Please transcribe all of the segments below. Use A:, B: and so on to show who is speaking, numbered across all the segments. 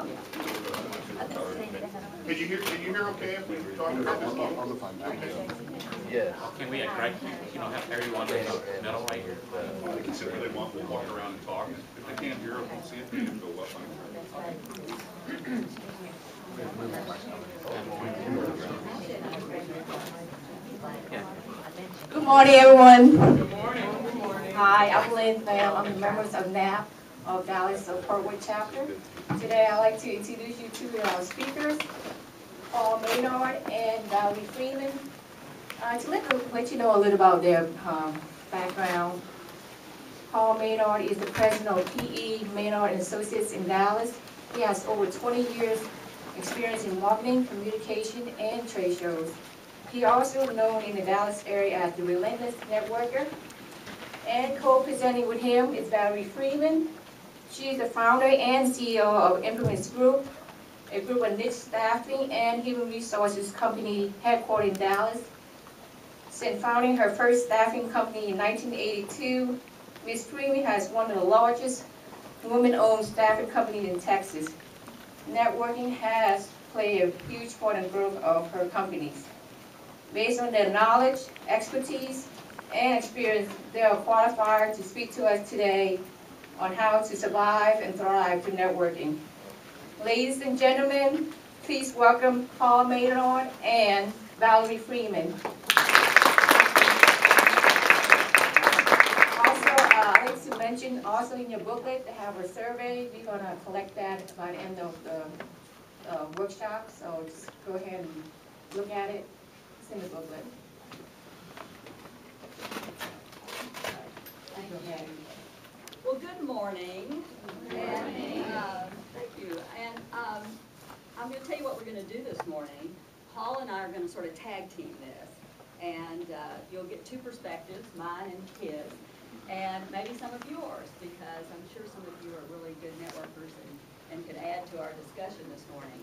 A: Oh, yeah.
B: Can you hear okay if we talk about this?
C: On the phone.
D: Yeah.
E: Can we have everyone in the middle right here?
B: They can sit where they want, we'll walk around and talk. If they can't hear it, we'll see it, they can go up on
F: Good morning, everyone.
B: Good morning.
F: Hi, I'm Lynn Pham. I'm the members of NAP of Dallas Fort Worth chapter. Today, I'd like to introduce you to our speakers, Paul Maynard and Valerie Freeman. To let you know a little about their background. Paul Maynard is the president of PE Maynard and Associates in Dallas. He has over 20 years experience in marketing, communication, and trade shows. He also known in the Dallas area as the Relentless Networker. And co-presenting with him is Valerie Freeman. She is the founder and CEO of Influence Group, a group of niche staffing and human resources company headquartered in Dallas. Since founding her first staffing company in 1982, Ms. Freeman has one of the largest women-owned staffing companies in Texas. Networking has played a huge part in the growth of her companies. Based on their knowledge, expertise, and experience, they are qualified to speak to us today on how to survive and thrive through networking. Ladies and gentlemen, please welcome Paul Maynard and Valerie Freeman. Also, I'd like to mention also in your booklet they have a survey. We're going to collect that by the end of the workshop, so just go ahead and look at it. It's in the booklet.
A: Well, good morning. And, thank you. And I'm going to tell you what we're going to do this morning. Paul and I are going to sort of tag team this. And you'll get two perspectives, mine and his, and maybe some of yours, because I'm sure some of you are really good networkers and could add to our discussion this morning.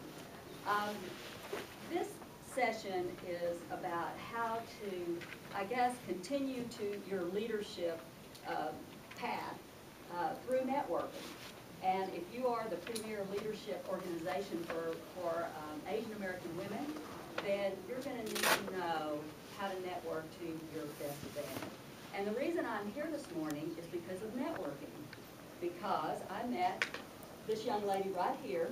A: This session is about how to, I guess, continue to your leadership path through networking. And if you are the premier leadership organization for Asian American women, then you're going to need to know how to network to your best advantage. And the reason I'm here this morning is because of networking. Because I met this young lady right here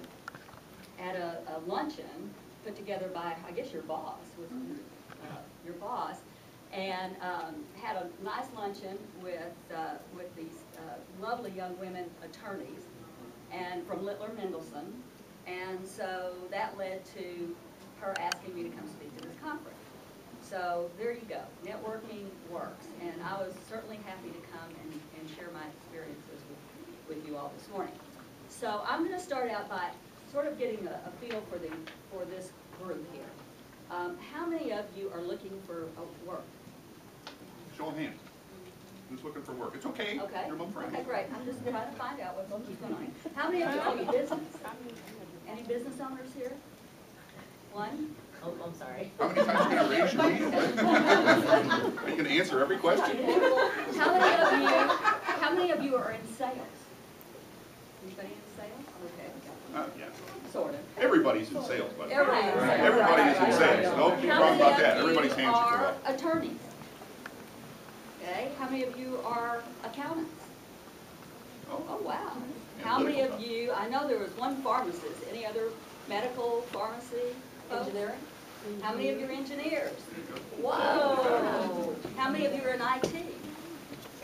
A: at a luncheon put together by, I guess, your boss, your boss, and had a nice luncheon with these lovely young women attorneys, and from Littler Mendelsohn, and so that led to her asking me to come speak to this conference. So there you go, networking works, and I was certainly happy to come and share my experiences with you all this morning. So I'm going to start out by sort of getting a feel for this group here. How many of you are looking for work?
B: Show of hands. Who's looking for work? It's okay.
A: Okay.
B: You're my friend.
A: Okay, great. I'm just trying to find out what's going on. How many of you are business? Any business owners here? One?
F: Oh, I'm sorry.
B: How many times are you going to raise your hand? You can answer every question.
A: How many of you are in sales? Anybody in sales? Okay.
B: Yeah.
A: Sort of.
B: Everybody's in sales, by the way.
A: Everybody
B: is in sales. No problem about that. Everybody's hands should go
A: are
B: up.
A: attorneys? Okay. How many of you are accountants? Oh, wow. How many of you, I know there was one pharmacist, any other medical, pharmacy, engineering? How many of you are engineers? Whoa. How many of you are in IT?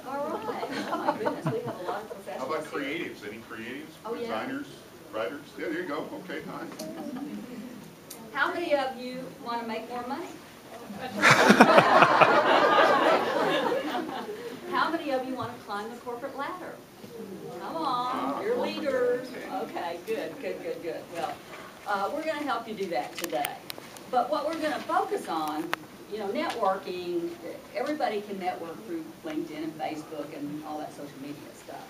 A: All right. Oh my goodness, we have a lot of professionals.
B: How about
A: here.
B: creatives? Any creatives?
A: Oh, yeah.
B: Designers? Writers? Yeah, there you go. Okay, nice.
A: How many of you want to make more money? How many of you want to climb the corporate ladder? Come on, you're leaders. Okay, good. Well, we're going to help you do that today. But what we're going to focus on, networking, everybody can network through LinkedIn and Facebook and all that social media stuff,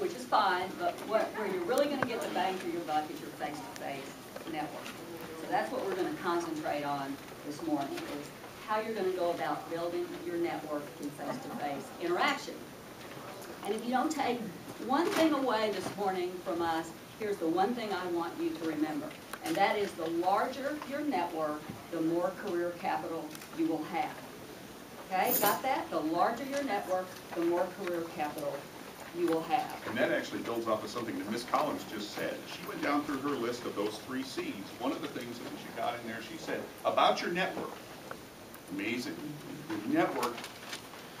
A: which is fine, but where you're really going to get the bang for your buck is your face-to-face networking. So that's what we're going to concentrate on this morning, is how you're going to go about building your network in face-to-face interaction. And if you don't take one thing away this morning from us, here's the one thing I want you to remember, and that is the larger your network, the more career capital you will have. Okay, got that? The larger your network, the more career capital you will have.
B: And that actually builds off of something that Ms. Collins just said. She went down through her list of those 3 C's. One of the things that she got in there, she said, about your network. Amazing. Your network,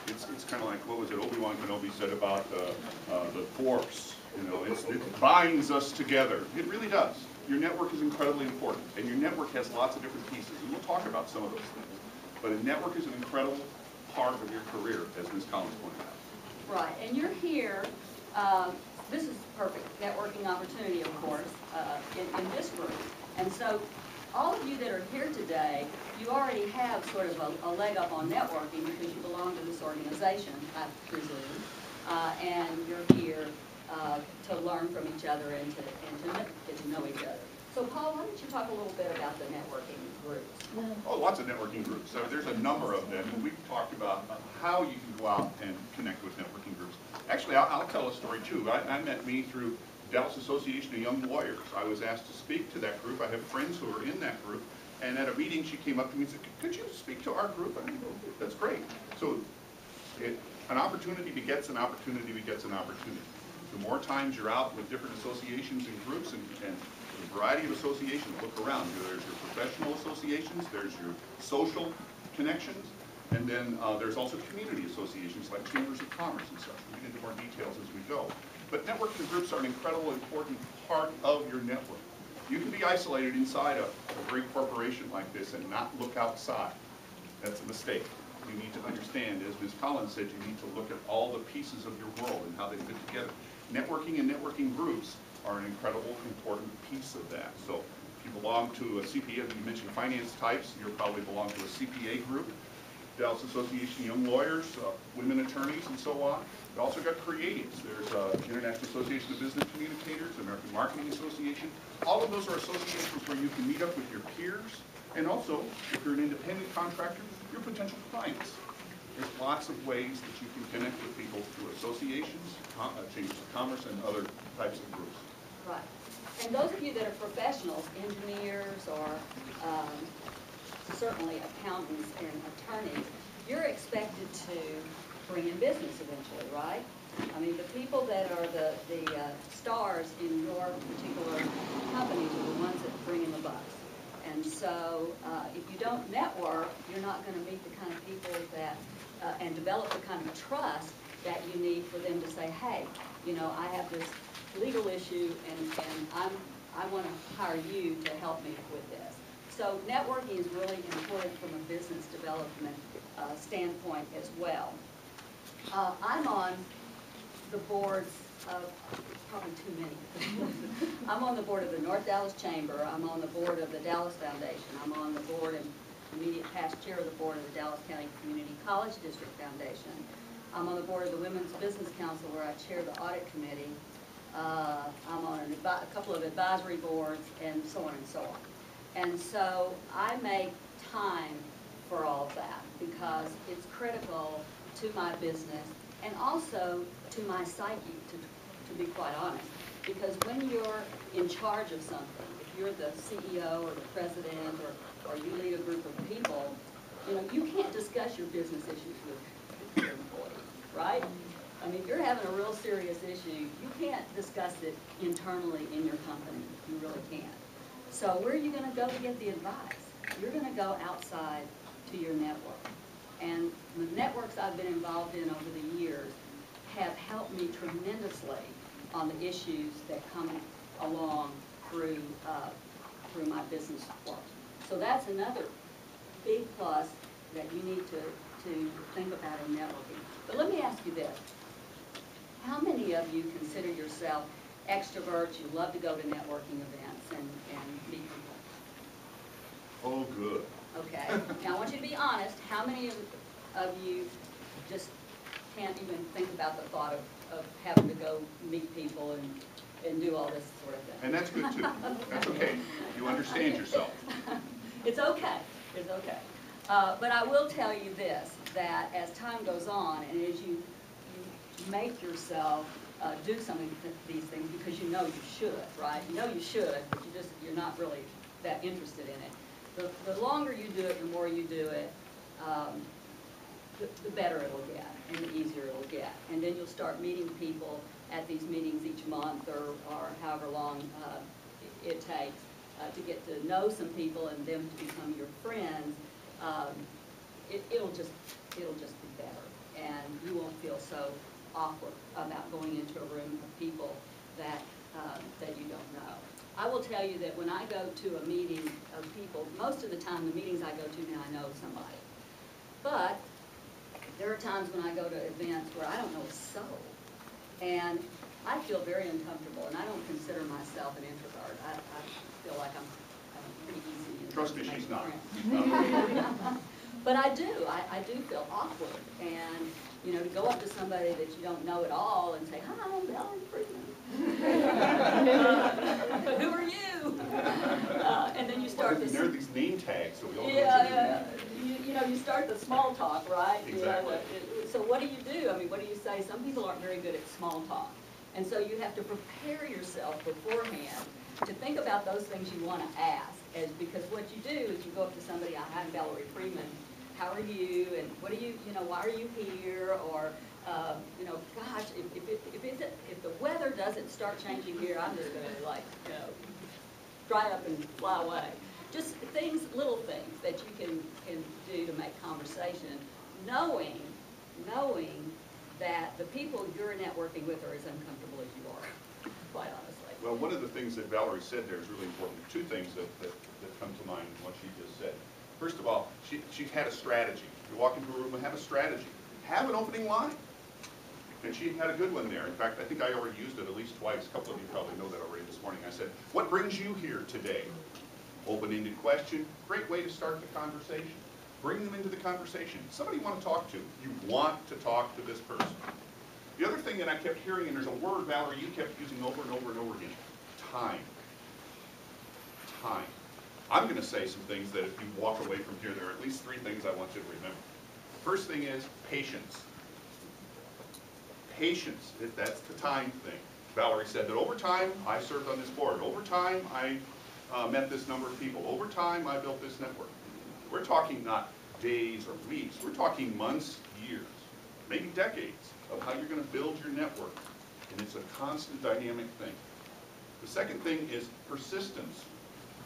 B: it's kind of like, what was it, Obi-Wan Kenobi said about the Force. You know, it binds us together. It really does. Your network is incredibly important, and your network has lots of different pieces, and we'll talk about some of those things. But a network is an incredible part of your career, as Ms. Collins pointed out.
A: Right, and you're here, this is perfect networking opportunity, of course, in this room. And so all of you that are here today, you already have sort of a leg up on networking because you belong to this organization, I presume, and you're here to learn from each other and to get to know each other. So Paul, why don't you talk a little bit about the networking groups?
B: Oh, lots of networking groups. So there's a number of them, and we've talked about how you can go out and connect with networking groups. Actually, I'll tell a story too. I met me through Dallas Association of Young Lawyers. I was asked to speak to that group. I have friends who are in that group, and at a meeting she came up to me and said, could you speak to our group? I mean, that's great. So an opportunity begets an opportunity begets an opportunity. The more times you're out with different associations and groups and a variety of associations, look around. There's your professional associations, there's your social connections, and then there's also community associations like chambers of commerce and such. We'll get into more details as we go. But networking groups are an incredibly important part of your network. You can be isolated inside a great corporation like this and not look outside. That's a mistake. You need to understand, as Ms. Collins said, you need to look at all the pieces of your world and how they fit together. Networking and networking groups are an incredible, important piece of that. So if you belong to a CPA, you mentioned finance types, you'll probably belong to a CPA group, Dallas Association of Young Lawyers, women attorneys, and so on. We've also got creatives. There's International Association of Business Communicators, American Marketing Association. All of those are associations where you can meet up with your peers, and also, if you're an independent contractor, your potential clients. There's lots of ways that you can connect with people through associations, chambers of commerce, and other types of groups.
A: Right. And those of you that are professionals, engineers or certainly accountants and attorneys, you're expected to bring in business eventually, right? I mean, the people that are the stars in your particular companies are the ones that bring in the bucks. And so if you don't network, you're not going to meet the kind of people that, and develop the kind of trust that you need for them to say, hey, you know, I have this legal issue and I want to hire you to help me with this. So networking is really important from a business development standpoint as well. I'm on the boards of, probably too many. I'm on the board of the North Dallas Chamber. I'm on the board of the Dallas Foundation. I'm on the board and immediate past chair of the board of the Dallas County Community College District Foundation. I'm on the board of the Women's Business Council where I chair the audit committee. I'm on a couple of advisory boards and so on and so on. And so I make time for all of that because it's critical to my business and also to my psyche, to be quite honest. Because when you're in charge of something, if you're the CEO or the president or you lead a group of people, you know, you can't discuss your business issues with your employees, right? I mean, if you're having a real serious issue, you can't discuss it internally in your company. You really can't. So where are you going to go to get the advice? You're going to go outside to your network. And the networks I've been involved in over the years have helped me tremendously on the issues that come along through my business work. So that's another big plus that you need to think about in networking. But let me ask you this. How many of you consider yourself extroverts? You love to go to networking events and meet people?
B: Oh, good.
A: Okay. Now I want you to be honest. How many of you just can't even think about the thought of having to go meet people and do all this sort of thing?
B: And that's good too. That's okay. You understand yourself.
A: It's okay. It's okay. But I will tell you this, that as time goes on and as you make yourself do some of these things because you know you should, right? You know you should, but you're not really that interested in it. The longer you do it, the more you do it, the better it'll get and the easier it'll get. And then you'll start meeting people at these meetings each month or however long it takes to get to know some people and them to become your friends. It'll just be better, and you won't feel so awkward about going into a room of people that you don't know. I will tell you that when I go to a meeting of people, most of the time the meetings I go to now I know somebody. But there are times when I go to events where I don't know a soul, and I feel very uncomfortable, and I don't consider myself an introvert. I feel like I'm pretty easy.
B: Trust me, she's not.
A: But I do feel awkward, and you know, to go up to somebody that you don't know at all and say, "Hi, I'm Valerie Freeman." Who are you? And then you start
B: There are these name tags, so we all know
A: yeah, you know, you start the small talk, right?
B: Exactly.
A: You know, so what do you do? I mean, what do you say? Some people aren't very good at small talk, and so you have to prepare yourself beforehand to think about those things you want to ask. Because what you do is you go up to somebody, "I'm Valerie Freeman. How are you? And what do you know, why are you here?" Or, you know, gosh, if the weather doesn't start changing here, I'm just going to, like, you know, dry up and fly away. Just things, little things that you can do to make conversation, knowing that the people you're networking with are as uncomfortable as you are, quite honestly.
B: Well, one of the things that Valerie said there is really important. Two things that come to mind in what she just said. First of all, she had a strategy. You walk into a room and have a strategy. Have an opening line. And she had a good one there. In fact, I think I already used it at least twice. A couple of you probably know that already this morning. I said, "What brings you here today?" Open-ended question. Great way to start the conversation. Bring them into the conversation. Somebody you want to talk to. You want to talk to this person. The other thing that I kept hearing, and there's a word, Valerie, you kept using over and over and over again. Time. Time. I'm going to say some things that if you walk away from here, there are at least 3 things I want you to remember. First thing is patience. Patience, that's the time thing. Valerie said that over time, I served on this board. Over time, I met this number of people. Over time, I built this network. We're talking not days or weeks. We're talking months, years, maybe decades of how you're going to build your network. And it's a constant dynamic thing. The second thing is persistence.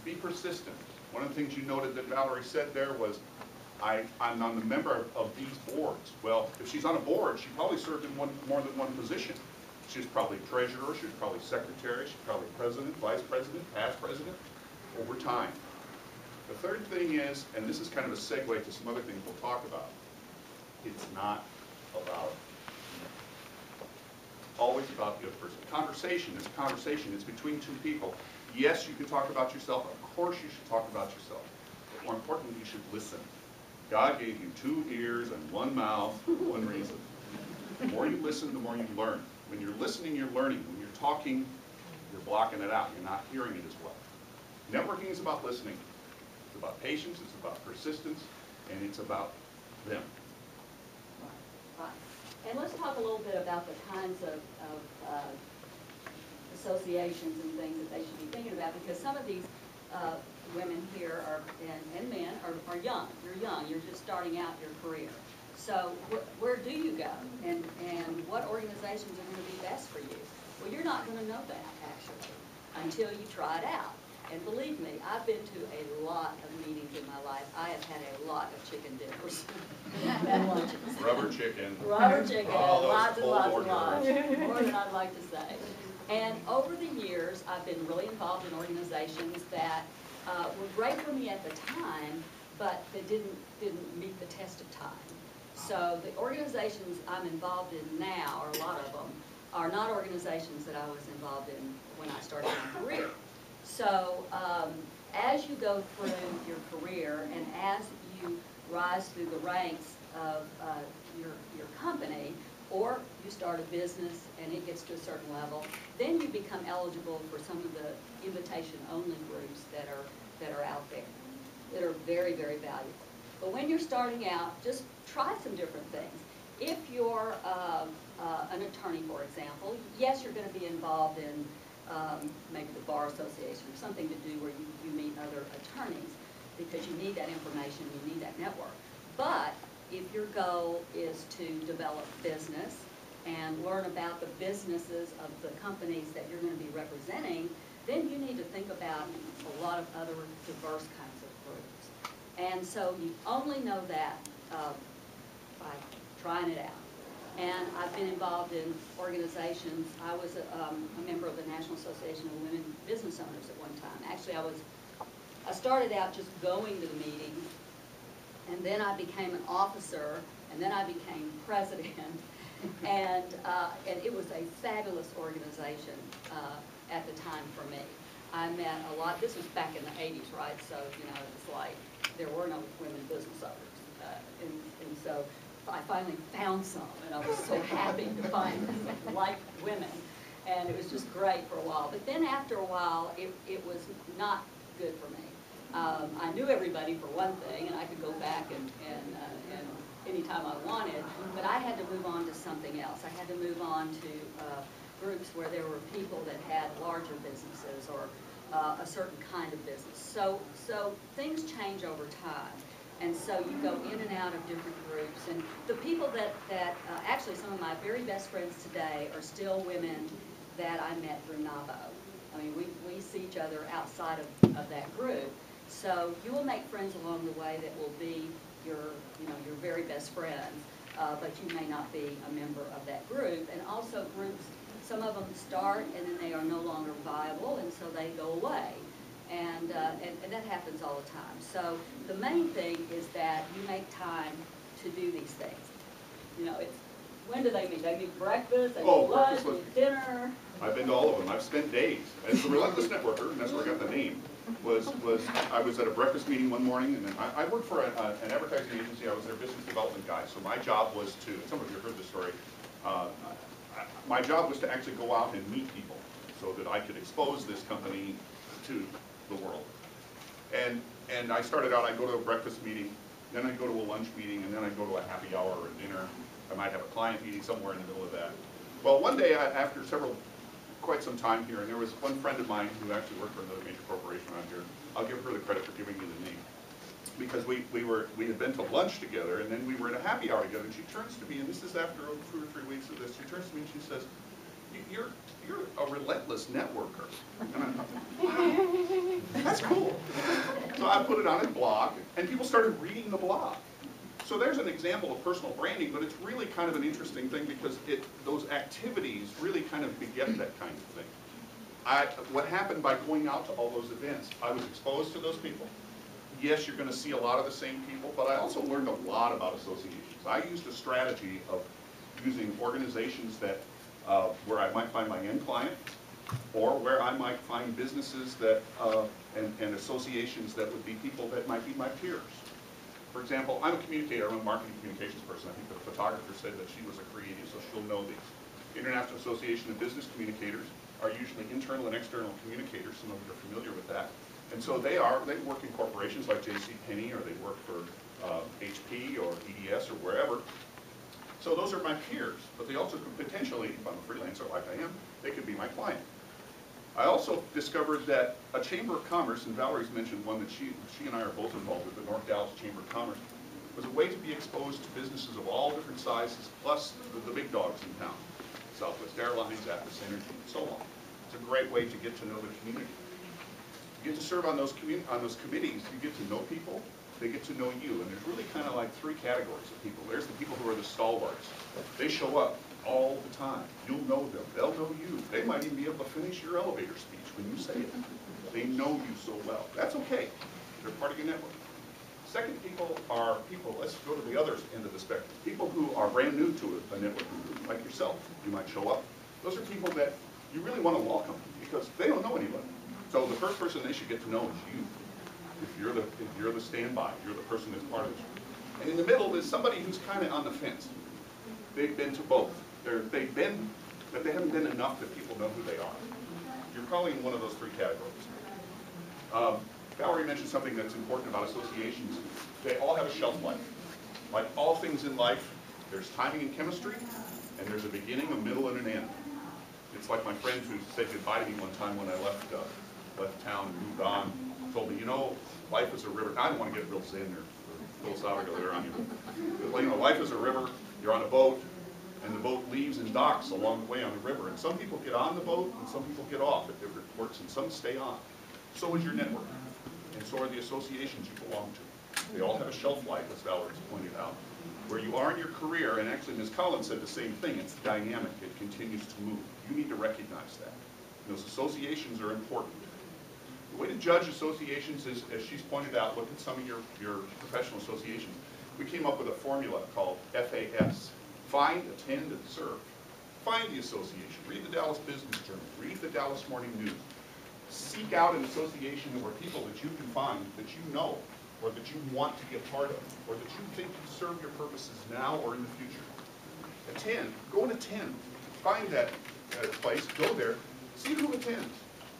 B: Be persistent. One of the things you noted that Valerie said there was, I'm on the member of these boards. Well, if she's on a board, she probably served in more than one position. She's probably treasurer, she's probably secretary, she's probably president, vice president, past president, over time. The third thing is, and this is kind of a segue to some other things we'll talk about, it's not about always about the other person. Conversation is a conversation. It's between 2 people. Yes, you can talk about yourself. Of course you should talk about yourself. But more importantly, you should listen. God gave you 2 ears and 1 mouth for one reason. The more you listen, the more you learn. When you're listening, you're learning. When you're talking, you're blocking it out. You're not hearing it as well. Networking is about listening. It's about patience. It's about persistence. And it's about them.
A: Right. And let's talk a little bit about the kinds of associations and things that they should be thinking about, because some of these women here and men are young. You're young. You're just starting out your career. So where do you go, and what organizations are going to be best for you? Well, you're not going to know that, actually, until you try it out. And believe me, I've been to a lot of meetings in my life. I have had a lot of chicken dinners and lunches.
B: Rubber chicken.
A: Rubber chicken, lots and
B: cold
A: lots
B: hors
A: and lots,
B: d'oeuvres.
A: more than I'd like to say. And over the years, I've been really involved in organizations that were great for me at the time, but they didn't meet the test of time. So the organizations I'm involved in now, or a lot of them, are not organizations that I was involved in when I started my career. So as you go through your career and as you rise through the ranks of your company, or you start a business and it gets to a certain level, then you become eligible for some of the invitation-only groups that are out there, that are very, very valuable. But when you're starting out, just try some different things. If you're an attorney, for example, yes, you're going to be involved in maybe the bar association or something to do where you meet other attorneys because you need that information, you need that network. But if your goal is to develop business and learn about the businesses of the companies that you're going to be representing, then you need to think about a lot of other diverse kinds of groups. And so you only know that by trying it out. And I've been involved in organizations. I was a member of the National Association of Women Business Owners at one time. Actually, I started out just going to the meetings, and then I became an officer, and then I became president. And it was a fabulous organization at the time for me. I met a lot. This was back in the 80s, right? So, you know, it was like there were no women business owners. And so I finally found some, and I was so happy to find like women, and it was just great for a while. But then after a while, it was not good for me. I knew everybody for one thing, and I could go back and anytime I wanted, but I had to move on to something else. I had to move on to groups where there were people that had larger businesses or a certain kind of business. So things change over time. And so you go in and out of different groups. And the people that actually some of my very best friends today are still women that I met through NABO. I mean, we see each other outside of that group. So you will make friends along the way that will be your very best friends, but you may not be a member of that group. And also groups, some of them start and then they are no longer viable, and so they go away. And that happens all the time. So the main thing is that you make time to do these things. You know, it's, when do they meet? They meet breakfast, they meet lunch, they meet dinner.
B: I've been to all of them. I've spent days. As the relentless networker, and that's where I got the name, I was at a breakfast meeting one morning, and I worked for an advertising agency. I was their business development guy. So my job was to, some of you have heard this story, my job was to actually go out and meet people so that I could expose this company to the world. And I started out, I'd go to a breakfast meeting, then I'd go to a lunch meeting, and then I'd go to a happy hour or dinner. I might have a client meeting somewhere in the middle of that. Well, one day, after quite some time here, and there was one friend of mine who actually worked for another major corporation around here. I'll give her the credit for giving me the name. Because we had been to lunch together, and then we were in a happy hour together, and she turns to me, and this is after 2 or 3 weeks of this, she turns to me and she says, you're a relentless networker. And I thought, wow, that's cool. So I put it on a blog, and people started reading the blog. So there's an example of personal branding, but it's really kind of an interesting thing because those activities really kind of beget that kind of thing. What happened by going out to all those events, I was exposed to those people. Yes, you're going to see a lot of the same people, but I also learned a lot about associations. I used a strategy of using organizations that where I might find my end client, or where I might find businesses that and associations that would be people that might be my peers. For example, I'm a communicator, I'm a marketing communications person. I think the photographer said that she was a creative, so she'll know these. International Association of Business Communicators are usually internal and external communicators. Some of you are familiar with that. And so they work in corporations like JCPenney, or they work for HP or EDS or wherever. So those are my peers, but they also could potentially, if I'm a freelancer like I am, they could be my client. I also discovered that a Chamber of Commerce, and Valerie's mentioned one that she and I are both involved with, the North Dallas Chamber of Commerce, was a way to be exposed to businesses of all different sizes, plus the big dogs in town. Southwest Airlines, Atlas Energy, and so on. It's a great way to get to know the community. You get to serve on those committees, you get to know people, they get to know you, and there's really kind of like 3 categories of people. There's the people who are the stalwarts. They show up all the time. You'll know them. They'll know you. They might even be able to finish your elevator speech when you say it. They know you so well. That's okay. They're part of your network. Second people are people, let's go to the other end of the spectrum. People who are brand new to a networking group, like yourself. You might show up. Those are people that you really want to welcome because they don't know anybody. So the first person they should get to know is you. If you're the standby, you're the person that's part of it. And in the middle is somebody who's kind of on the fence. They've been to both. They've been, but they haven't been enough that people know who they are. You're probably in one of those 3 categories. Valerie mentioned something that's important about associations. They all have a shelf life. Like all things in life, there's timing and chemistry, And there's a beginning, a middle, and an end. It's like my friend who said goodbye to me one time when I left town and moved on, told me, you know, life is a river. I don't want to get real zen or philosophical there on you. But, you know, life is a river. You're on a boat, and the boat leaves and docks along the way on the river. And some people get on the boat, and some people get off at different ports, and some stay on. So is your network, and so are the associations you belong to. They all have a shelf life, as Valerie's pointed out. Where you are in your career, and actually Ms. Collins said the same thing, it's dynamic, it continues to move. You need to recognize that. And those associations are important. The way to judge associations is, as she's pointed out, look at some of your professional associations. We came up with a formula called FAS, find, attend, and serve. Find the association, read the Dallas Business Journal, read the Dallas Morning News. Seek out an association where people that you can find, that you know, or that you want to be a part of, or that you think can serve your purposes now or in the future. Attend, go and attend. Find that place, go there, see who attends.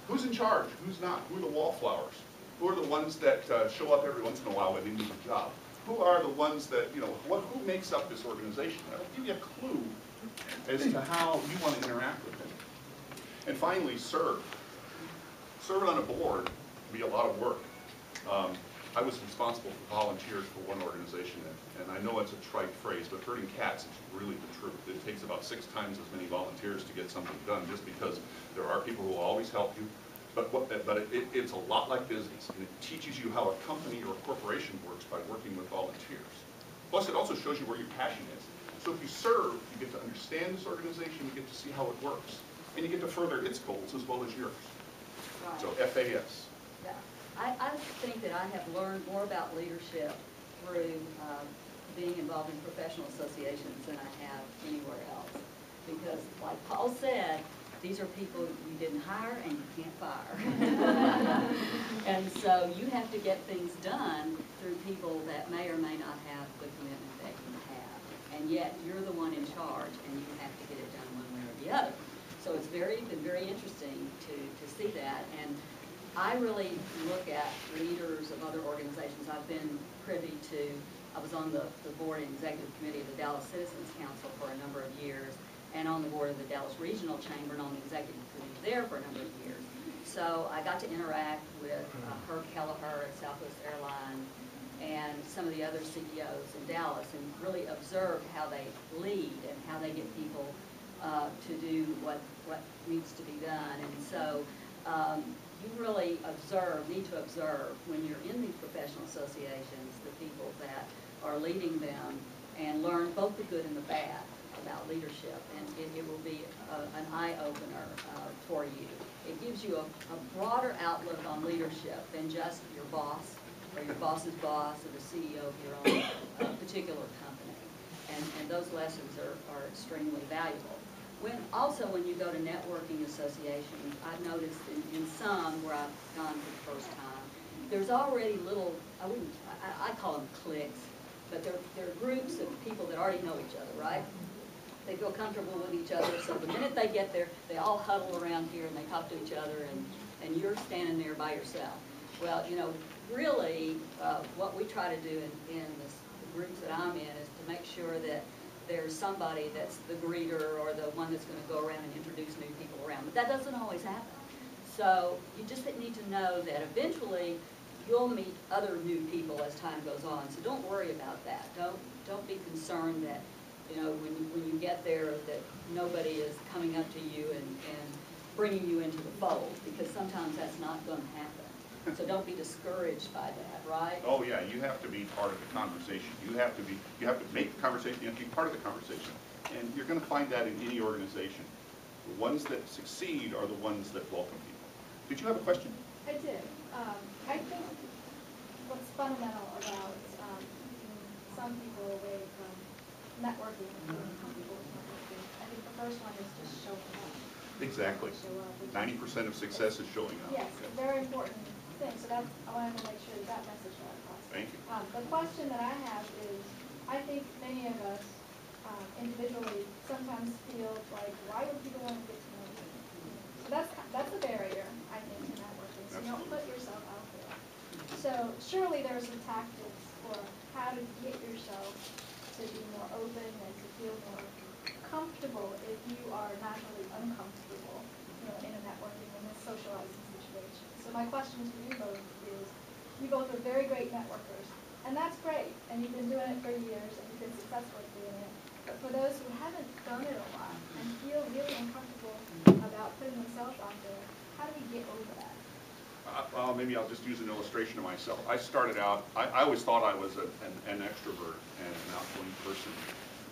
B: Who's in charge, who's not, who are the wallflowers? Who are the ones that show up every once in a while when they need a job? Who are the ones that, you know, who makes up this organization? That'll give you a clue as to how you want to interact with them. And finally, serve. Serving on a board can be a lot of work. I was responsible for volunteers for one organization, and I know it's a trite phrase, but herding cats is really the truth. It takes about 6 times as many volunteers to get something done, just because there are people who will always help you. But it's a lot like business, and it teaches you how a company or a corporation works by working with volunteers. Plus, it also shows you where your passion is. So if you serve, you get to understand this organization, you get to see how it works, and you get to further its goals as well as yours.
A: Right.
B: So FAS.
A: Yeah. I think that I have learned more about leadership through being involved in professional associations than I have anywhere else. Because like Paul said, these are people you didn't hire and you can't fire. And so you have to get things done through people that may or may not have the commitment that you have. And yet you're the one in charge and you have to get it done one way or the other. So it's been very interesting to see that. And I really look at leaders of other organizations. I've been privy to, I was on the board and executive committee of the Dallas Citizens Council for a number of years, and on the board of the Dallas Regional Chamber and on the executive committee there for a number of years. So I got to interact with Herb Kelleher at Southwest Airlines and some of the other CEOs in Dallas, and really observe how they lead and how they get people to do what needs to be done. And so you really need to observe when you're in these professional associations, the people that are leading them, and learn both the good and the bad about leadership. And it will be an eye-opener for you. It gives you a broader outlook on leadership than just your boss or your boss's boss or the CEO of your own particular company. And those lessons are extremely valuable. When you go to networking associations, I've noticed in some where I've gone for the first time, there's already little, I call them cliques, but they're groups of people that already know each other, right? They feel comfortable with each other, so the minute they get there, they all huddle around here and they talk to each other, and you're standing there by yourself. Well, you know, really, what we try to do in the groups that I'm in is to make sure that there's somebody that's the greeter or the one that's going to go around and introduce new people around. But that doesn't always happen. So you just need to know that eventually you'll meet other new people as time goes on. So don't worry about that. Don't be concerned that, you know, when you get there that nobody is coming up to you and bringing you into the fold, because sometimes that's not going to happen. So don't be discouraged by that, right?
B: Oh yeah, you have to be part of the conversation. You have to make the conversation, you have to be part of the conversation. And you're going to find that in any organization. The ones that succeed are the ones that welcome people. Did you have a question?
C: I did. I think what's fundamental about keeping some people away from networking and feeling comfortable with networking, I think the first one is just showing up.
B: Exactly.
C: Show up.
B: 90% of success is showing up.
C: Yes, very important thing. So that's, I wanted to make sure that message got across.
B: Thank you.
C: The question that I have is, I think many of us individually sometimes feel like, why would people want to get to know me? So that's a barrier, I think, to networking. So you don't put yourself out there. So surely there's some tactics for how to get yourself to be more open and to feel more comfortable if you are naturally uncomfortable, in a networking and a socializing situation. So my question to you both is, you both are very great networkers, and that's great, and you've been doing it for years, and you've been successful at doing it. But for those who haven't done it a lot and feel really uncomfortable about putting themselves out there, how do we get over that?
B: Well, maybe I'll just use an illustration of myself. I started out, I always thought I was an extrovert and an outgoing person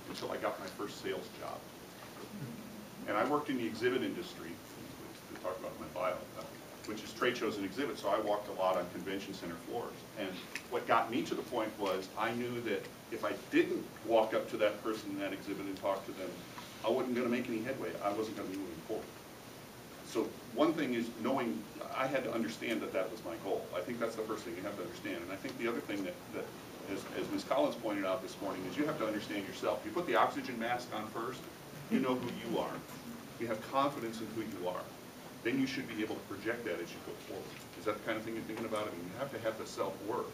B: until I got my first sales job. And I worked in the exhibit industry, to talk about my bio, which is trade shows and exhibits, so I walked a lot on convention center floors. And what got me to the point was I knew that if I didn't walk up to that person in that exhibit and talk to them, I wasn't going to make any headway. I wasn't going to be moving forward. So one thing is knowing, I had to understand that that was my goal. I think that's the first thing you have to understand. And I think the other thing that as Ms. Collins pointed out this morning, is you have to understand yourself. You put the oxygen mask on first, you know who you are. You have confidence in who you are. Then you should be able to project that as you go forward. Is that the kind of thing you're thinking about? I mean, you have to have the self-worth.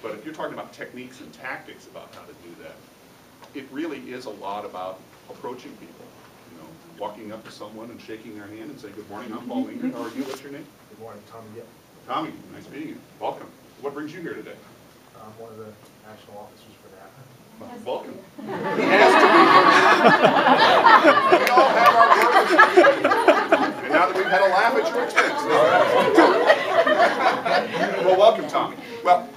B: But if you're talking about techniques and tactics about how to do that, it really is a lot about approaching people. Walking up to someone and shaking their hand and saying, "Good morning, I'm Paul Maynard. How are you? What's your name?"
D: Good morning, Tommy Gill.
B: Tommy, nice meeting you. Welcome. What brings you here today?
D: I'm one of the national officers for that.
B: Welcome. He has to be. We all have our work. And now that we've had a laugh at your expense. Well, welcome, Tommy. Well,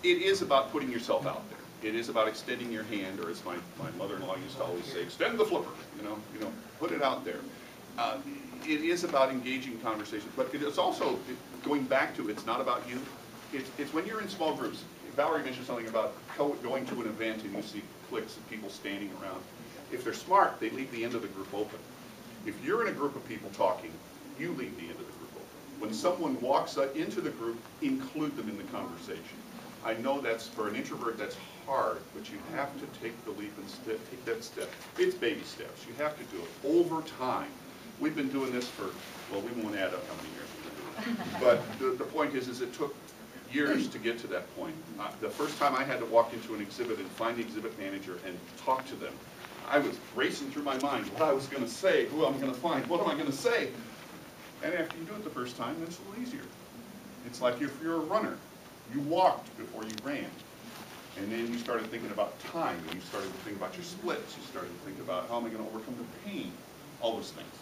B: it is about putting yourself out there. It is about extending your hand, or as my mother-in-law used to always say, extend the flipper. Put it out there. It is about engaging conversations, but it is also going back to it's not about you. It's when you're in small groups. Valerie mentioned something about going to an event and you see cliques of people standing around. If they're smart, they leave the end of the group open. If you're in a group of people talking, you leave the end of the group open. When someone walks into the group, include them in the conversation. I know that's, for an introvert, that's hard, but you have to take the leap and take that step. It's baby steps. You have to do it over time. We've been doing this for, well, we won't add up how many years we've been doing it. But the point is it took years to get to that point. The first time I had to walk into an exhibit and find the exhibit manager and talk to them, I was racing through my mind what I was going to say, who I'm going to find, what am I going to say? And after you do it the first time, it's a little easier. It's like if you're a runner. You walked before you ran. And then you started thinking about time, and you started to think about your splits. You started to think about how am I going to overcome the pain, all those things.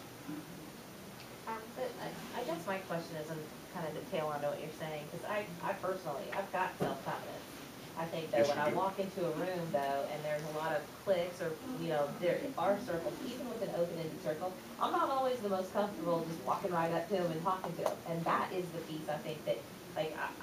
G: But I guess my question is in kind of the tail end of what you're saying, because I personally, I've got self-confidence. I think that
B: Yes,
G: when I walk into a room though, and there's a lot of cliques or, there are circles, even with an open-ended circle, I'm not always the most comfortable just walking right up to them and talking to them. And that is the piece I think that,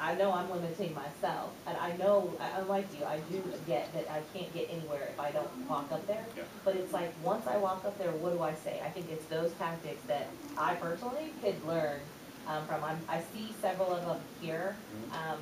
G: I know I'm limiting myself, and I know, unlike you, I do get that I can't get anywhere if I don't walk up there.
B: Yeah.
G: But it's like, once I walk up there, what do I say? I think it's those tactics that I personally could learn from. I see several of them here,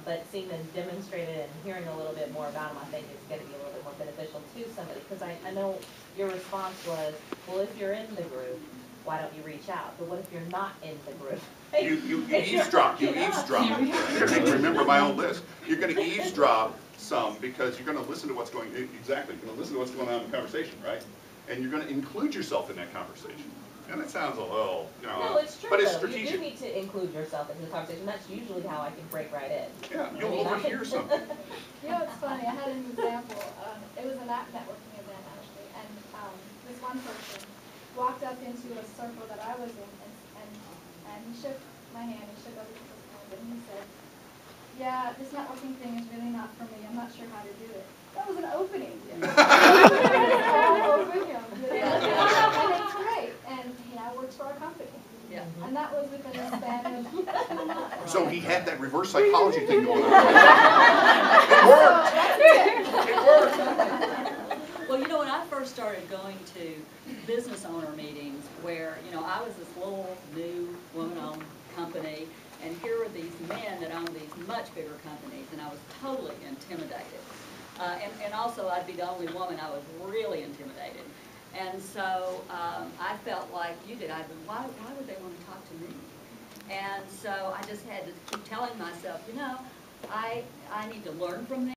G: but seeing them demonstrated and hearing a little bit more about them, I think it's going to be a little bit more beneficial to somebody. Because I know your response was, well, if you're in the group, why don't you reach out? But what if you're not in the group?
B: You eavesdrop. You eavesdrop. Remember my own list. You're going to eavesdrop some because you're going to listen to what's going. Exactly. You're going to listen to what's going on in the conversation, right? And you're going to include yourself in that conversation. And it sounds a little,
G: No, it's true,
B: but it's
G: though.
B: strategic.
G: You do need to include yourself in the conversation. That's usually how I can break right in.
B: Yeah, you'll overhear something.
C: It's funny. I had an example. It was a networking event, actually, and this one person walked up into a circle that I was in, and he shook my hand, he shook other people's hands, and he said, "Yeah, this networking thing is really not for me. I'm not sure how to do it." That was an opening. All over him. And it's great. And he now works for our company.
A: Yeah.
C: And that was within a span of 2 months.
B: So he had that reverse psychology thing going on. It worked.
A: Well, when I first started going to business owner meetings where, I was this little new woman-owned company, and here were these men that owned these much bigger companies, and I was totally intimidated. And also, I'd be the only woman. I was really intimidated. And so I felt like you did. Why would they want to talk to me? And so I just had to keep telling myself, I need to learn from them.